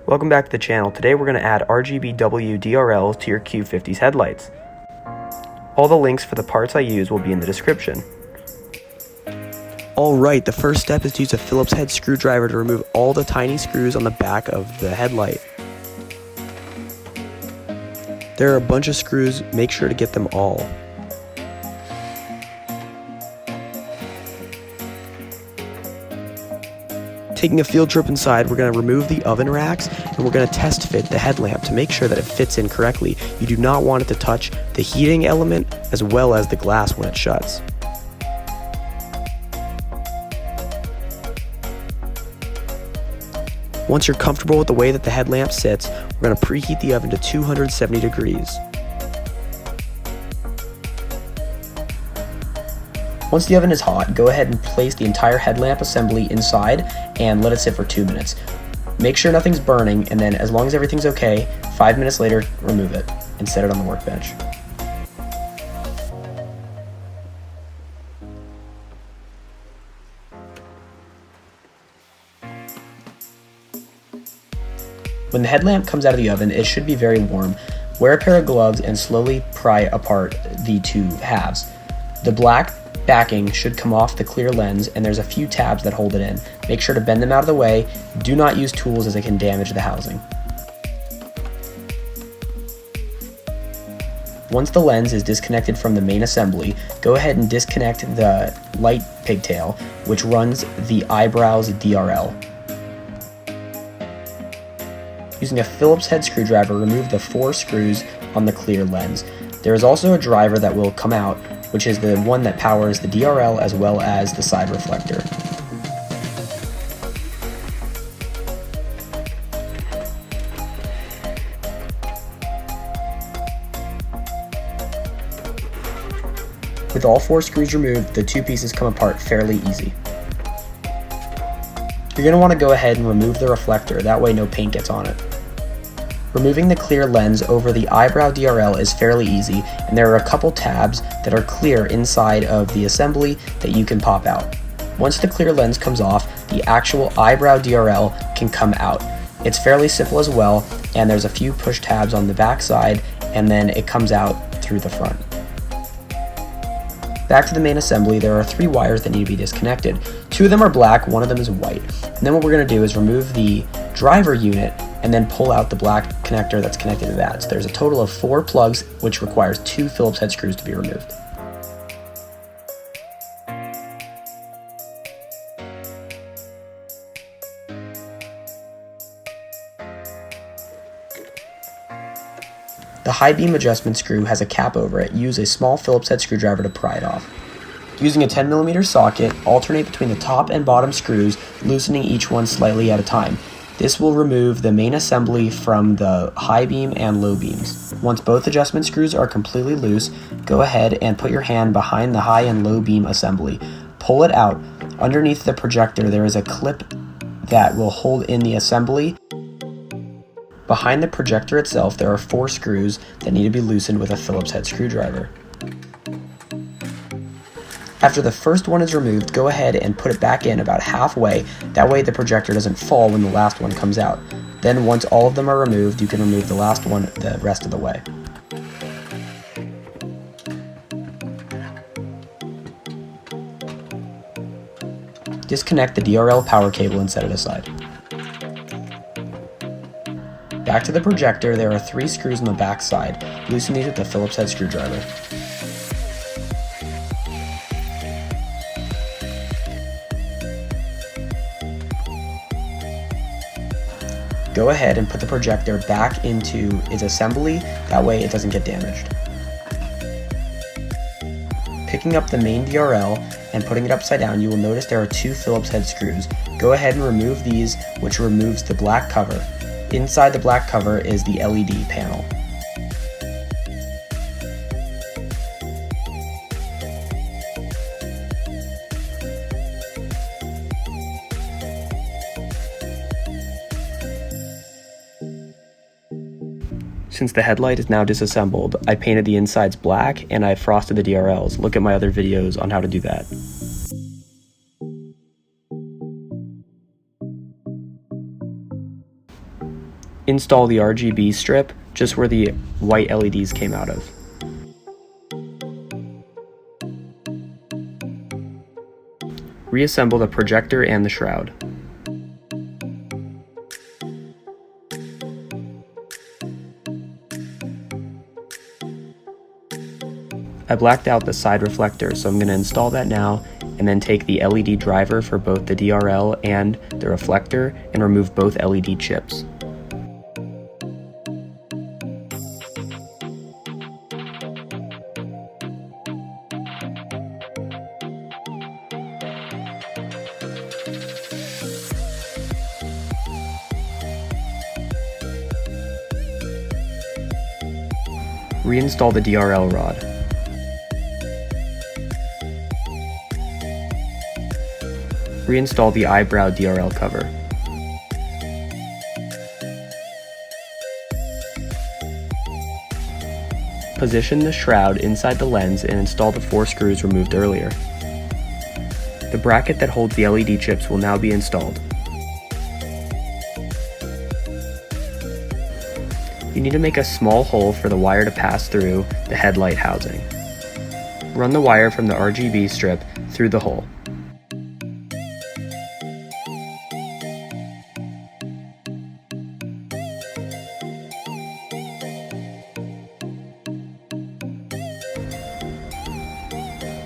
Welcome back to the channel. Today we're going to add RGBW DRLs to your Q50's headlights. All the links for the parts I use will be in the description. Alright, the first step is to use a Phillips head screwdriver to remove all the tiny screws on the back of the headlight. There are a bunch of screws, make sure to get them all. Taking a field trip inside, we're going to remove the oven racks and we're going to test fit the headlamp to make sure that it fits in correctly. You do not want it to touch the heating element as well as the glass when it shuts. Once you're comfortable with the way that the headlamp sits, we're going to preheat the oven to 270 degrees. Once the oven is hot, go ahead and place the entire headlamp assembly inside and let it sit for 2 minutes. Make sure nothing's burning, and then as long as everything's okay, 5 minutes later, remove it and set it on the workbench. When the headlamp comes out of the oven, it should be very warm. Wear a pair of gloves and slowly pry apart the two halves. The black backing should come off the clear lens, and there's a few tabs that hold it in. Make sure to bend them out of the way. Do not use tools as it can damage the housing. Once the lens is disconnected from the main assembly, go ahead and disconnect the light pigtail, which runs the eyebrows DRL. Using a Phillips head screwdriver, remove the 4 screws on the clear lens. There is also a driver that will come out, which is the one that powers the DRL as well as the side reflector. With all 4 screws removed, the 2 pieces come apart fairly easy. You're going to want to go ahead and remove the reflector, that way no paint gets on it. Removing the clear lens over the eyebrow DRL is fairly easy, and there are a couple tabs that are clear inside of the assembly that you can pop out. Once the clear lens comes off, the actual eyebrow DRL can come out. It's fairly simple as well, and there's a few push tabs on the back side, and then it comes out through the front. Back to the main assembly, there are 3 wires that need to be disconnected. 2 of them are black, 1 of them is white. And then what we're going to do is remove the driver unit and then pull out the black connector that's connected to that. So there's a total of 4 plugs, which requires 2 Phillips head screws to be removed. The high beam adjustment screw has a cap over it. Use a small Phillips head screwdriver to pry it off. Using a 10mm socket, alternate between the top and bottom screws, loosening each one slightly at a time. This will remove the main assembly from the high beam and low beams. Once both adjustment screws are completely loose, go ahead and put your hand behind the high and low beam assembly. Pull it out. Underneath the projector there is a clip that will hold in the assembly. Behind the projector itself there are 4 screws that need to be loosened with a Phillips head screwdriver. After the first one is removed, go ahead and put it back in about halfway, that way the projector doesn't fall when the last one comes out. Then once all of them are removed, you can remove the last one the rest of the way. Disconnect the DRL power cable and set it aside. Back to the projector, there are 3 screws on the back side. Loosen these with the Phillips head screwdriver. Go ahead and put the projector back into its assembly, that way it doesn't get damaged. Picking up the main DRL and putting it upside down, you will notice there are 2 Phillips head screws. Go ahead and remove these, which removes the black cover. Inside the black cover is the LED panel. Since the headlight is now disassembled, I painted the insides black and I frosted the DRLs. Look at my other videos on how to do that. Install the RGB strip just where the white LEDs came out of. Reassemble the projector and the shroud. I blacked out the side reflector, so I'm going to install that now and then take the LED driver for both the DRL and the reflector and remove both LED chips. Reinstall the DRL rod. Reinstall the eyebrow DRL cover. Position the shroud inside the lens and install the 4 screws removed earlier. The bracket that holds the LED chips will now be installed. You need to make a small hole for the wire to pass through the headlight housing. Run the wire from the RGB strip through the hole.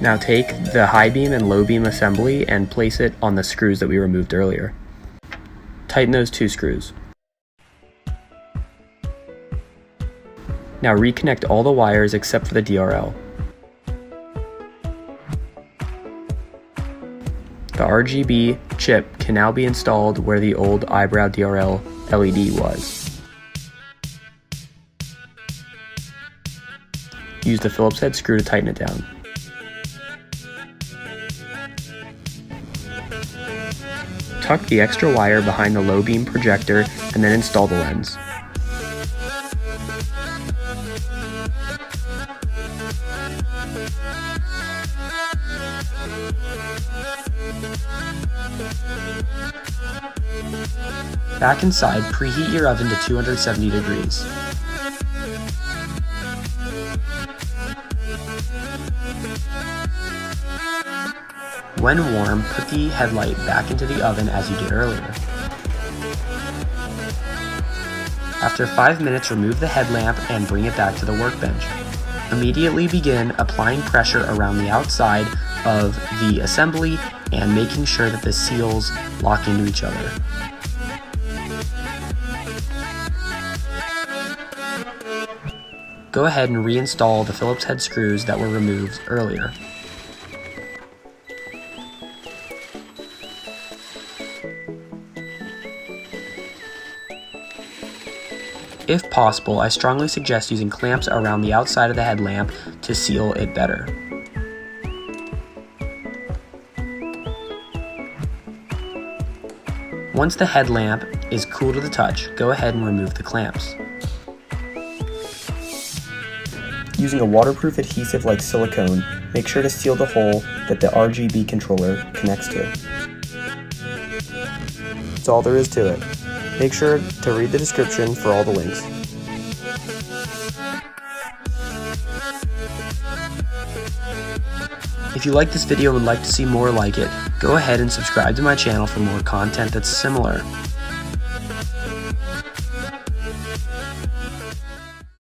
Now take the high beam and low beam assembly and place it on the screws that we removed earlier. Tighten those 2 screws. Now reconnect all the wires except for the DRL. The RGB chip can now be installed where the old eyebrow DRL LED was. Use the Phillips head screw to tighten it down. Tuck the extra wire behind the low beam projector and then install the lens. Back inside, preheat your oven to 270 degrees. When warm, put the headlight back into the oven as you did earlier. After 5 minutes, remove the headlamp and bring it back to the workbench. Immediately begin applying pressure around the outside of the assembly and making sure that the seals lock into each other. Go ahead and reinstall the Phillips head screws that were removed earlier. If possible, I strongly suggest using clamps around the outside of the headlamp to seal it better. Once the headlamp is cool to the touch, go ahead and remove the clamps. Using a waterproof adhesive like silicone, make sure to seal the hole that the RGB controller connects to. That's all there is to it. Make sure to read the description for all the links. If you like this video and would like to see more like it, go ahead and subscribe to my channel for more content that's similar.